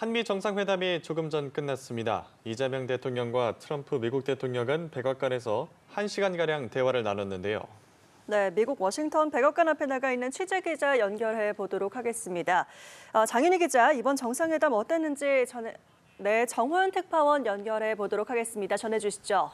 한미 정상회담이 조금 전 끝났습니다. 이재명 대통령과 트럼프 미국 대통령은 백악관에서 1시간가량 대화를 나눴는데요. 네, 미국 워싱턴 백악관 앞에 나가 있는 취재 기자 연결해 보도록 하겠습니다. 장윤희 기자, 이번 정상회담 어땠는지 정호연 특파원 연결해 보도록 하겠습니다. 전해주시죠.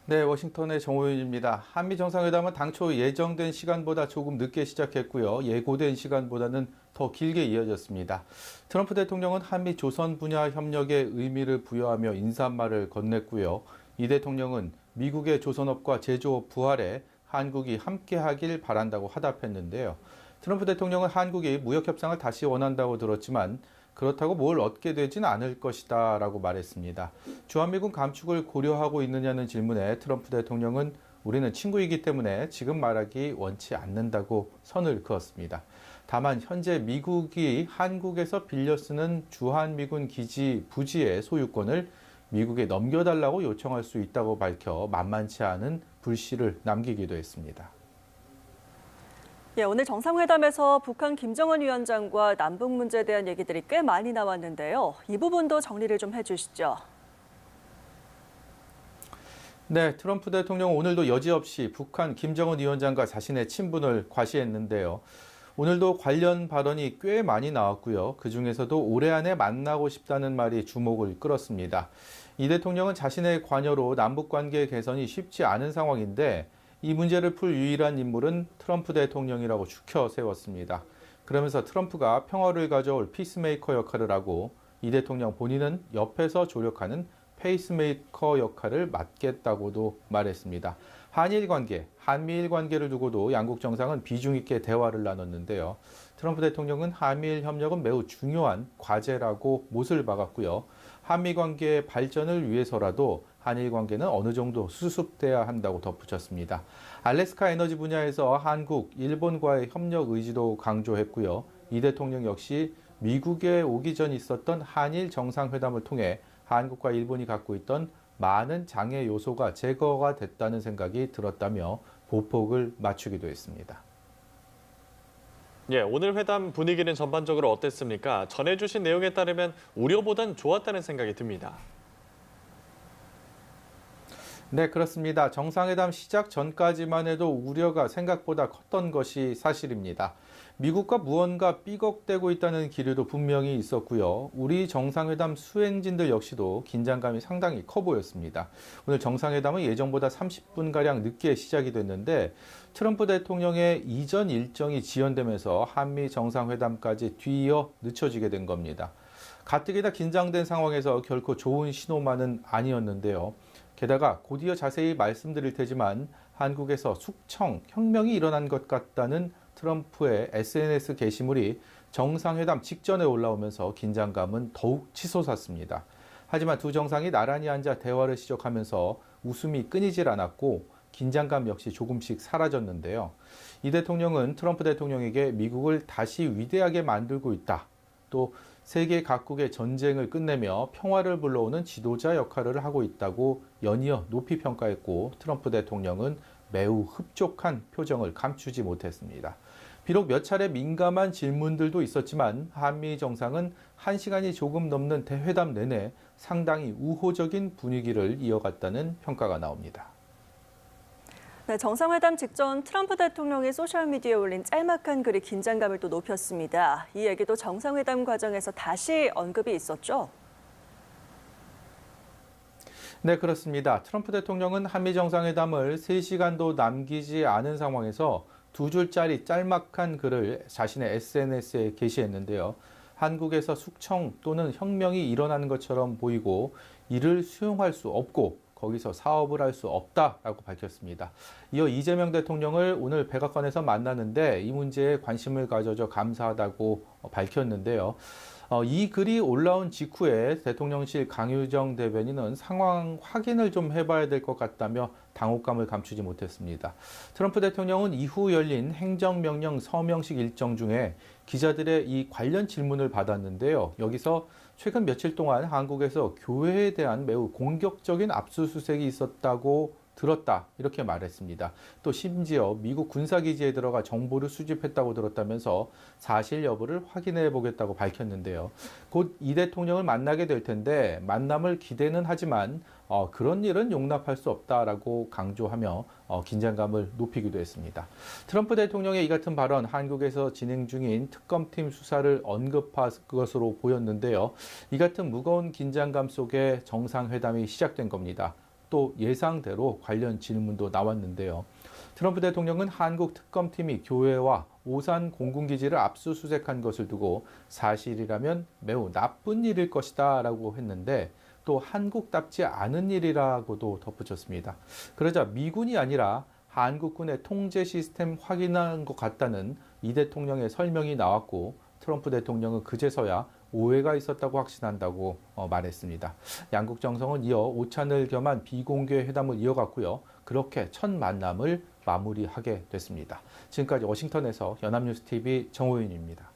네, 워싱턴의 정호윤입니다. 한미 정상회담은 당초 예정된 시간보다 조금 늦게 시작했고요. 예고된 시간보다는 더 길게 이어졌습니다. 트럼프 대통령은 한미 조선 분야 협력에 의미를 부여하며 인사말을 건넸고요. 이 대통령은 미국의 조선업과 제조업 부활에 한국이 함께하길 바란다고 화답했는데요. 트럼프 대통령은 한국이 무역 협상을 다시 원한다고 들었지만 그렇다고 뭘 얻게 되진 않을 것이다 라고 말했습니다. 주한미군 감축을 고려하고 있느냐는 질문에 트럼프 대통령은 우리는 친구이기 때문에 지금 말하기 원치 않는다고 선을 그었습니다. 다만 현재 미국이 한국에서 빌려 쓰는 주한미군 기지 부지의 소유권을 미국에 넘겨달라고 요청할 수 있다고 밝혀 만만치 않은 불씨를 남기기도 했습니다. 예, 오늘 정상회담에서 북한 김정은 위원장과 남북 문제에 대한 얘기들이 꽤 많이 나왔는데요. 이 부분도 정리를 좀 해주시죠. 네, 트럼프 대통령은 오늘도 여지없이 북한 김정은 위원장과 자신의 친분을 과시했는데요. 오늘도 관련 발언이 꽤 많이 나왔고요. 그중에서도 올해 안에 만나고 싶다는 말이 주목을 끌었습니다. 이 대통령은 자신의 관여로 남북관계 개선이 쉽지 않은 상황인데 이 문제를 풀 유일한 인물은 트럼프 대통령이라고 추켜 세웠습니다. 그러면서 트럼프가 평화를 가져올 피스메이커 역할을 하고 이 대통령 본인은 옆에서 조력하는 페이스메이커 역할을 맡겠다고도 말했습니다. 한일 관계, 한미일 관계를 두고도 양국 정상은 비중 있게 대화를 나눴는데요. 트럼프 대통령은 한미일 협력은 매우 중요한 과제라고 못을 박았고요. 한미 관계의 발전을 위해서라도 한일 관계는 어느 정도 수습돼야 한다고 덧붙였습니다. 알래스카 에너지 분야에서 한국, 일본과의 협력 의지도 강조했고요. 이 대통령 역시 미국에 오기 전 있었던 한일 정상회담을 통해 한국과 일본이 갖고 있던 많은 장애 요소가 제거가 됐다는 생각이 들었다며 보폭을 맞추기도 했습니다. 예, 오늘 회담 분위기는 전반적으로 어땠습니까? 전해주신 내용에 따르면 우려보단 좋았다는 생각이 듭니다. 네, 그렇습니다. 정상회담 시작 전까지만 해도 우려가 생각보다 컸던 것이 사실입니다. 미국과 무언가 삐걱대고 있다는 기류도 분명히 있었고요. 우리 정상회담 수행진들 역시도 긴장감이 상당히 커 보였습니다. 오늘 정상회담은 예정보다 30분가량 늦게 시작이 됐는데 트럼프 대통령의 이전 일정이 지연되면서 한미 정상회담까지 뒤이어 늦춰지게 된 겁니다. 가뜩이나 긴장된 상황에서 결코 좋은 신호만은 아니었는데요. 게다가 곧이어 자세히 말씀드릴 테지만 한국에서 숙청, 혁명이 일어난 것 같다는 트럼프의 SNS 게시물이 정상회담 직전에 올라오면서 긴장감은 더욱 치솟았습니다. 하지만 두 정상이 나란히 앉아 대화를 시작하면서 웃음이 끊이질 않았고 긴장감 역시 조금씩 사라졌는데요. 이 대통령은 트럼프 대통령에게 미국을 다시 위대하게 만들고 있다. 또 세계 각국의 전쟁을 끝내며 평화를 불러오는 지도자 역할을 하고 있다고 연이어 높이 평가했고 트럼프 대통령은 매우 흡족한 표정을 감추지 못했습니다. 비록 몇 차례 민감한 질문들도 있었지만 한미 정상은 1시간이 조금 넘는 대회담 내내 상당히 우호적인 분위기를 이어갔다는 평가가 나옵니다. 네, 정상회담 직전 트럼프 대통령이 소셜미디어에 올린 짤막한 글이 긴장감을 또 높였습니다. 이 얘기도 정상회담 과정에서 다시 언급이 있었죠? 네, 그렇습니다. 트럼프 대통령은 한미 정상회담을 3시간도 남기지 않은 상황에서 2줄짜리 짤막한 글을 자신의 SNS에 게시했는데요. 한국에서 숙청 또는 혁명이 일어나는 것처럼 보이고 이를 수용할 수 없고 거기서 사업을 할 수 없다라고 밝혔습니다. 이어 이재명 대통령을 오늘 백악관에서 만나는데 이 문제에 관심을 가져줘 감사하다고 밝혔는데요. 이 글이 올라온 직후에 대통령실 강유정 대변인은 상황 확인을 좀 해봐야 될 것 같다며 당혹감을 감추지 못했습니다. 트럼프 대통령은 이후 열린 행정명령 서명식 일정 중에 기자들의 이 관련 질문을 받았는데요. 여기서 최근 며칠 동안 한국에서 교회에 대한 매우 공격적인 압수수색이 있었다고 들었다 이렇게 말했습니다. 또 심지어 미국 군사기지에 들어가 정보를 수집했다고 들었다면서 사실 여부를 확인해 보겠다고 밝혔는데요. 곧 이 대통령을 만나게 될 텐데 만남을 기대는 하지만 그런 일은 용납할 수 없다라고 강조하며 긴장감을 높이기도 했습니다. 트럼프 대통령의 이 같은 발언 한국에서 진행 중인 특검팀 수사를 언급한 것으로 보였는데요. 이 같은 무거운 긴장감 속에 정상회담이 시작된 겁니다. 또 예상대로 관련 질문도 나왔는데요. 트럼프 대통령은 한국 특검팀이 교회와 오산 공군기지를 압수수색한 것을 두고 사실이라면 매우 나쁜 일일 것이다 라고 했는데 또 한국답지 않은 일이라고도 덧붙였습니다. 그러자 미군이 아니라 한국군의 통제 시스템 확인한 것 같다는 이 대통령의 설명이 나왔고 트럼프 대통령은 그제서야 오해가 있었다고 확신한다고 말했습니다. 양국 정상은 이어 오찬을 겸한 비공개 회담을 이어갔고요. 그렇게 첫 만남을 마무리하게 됐습니다. 지금까지 워싱턴에서 연합뉴스TV 정호윤입니다.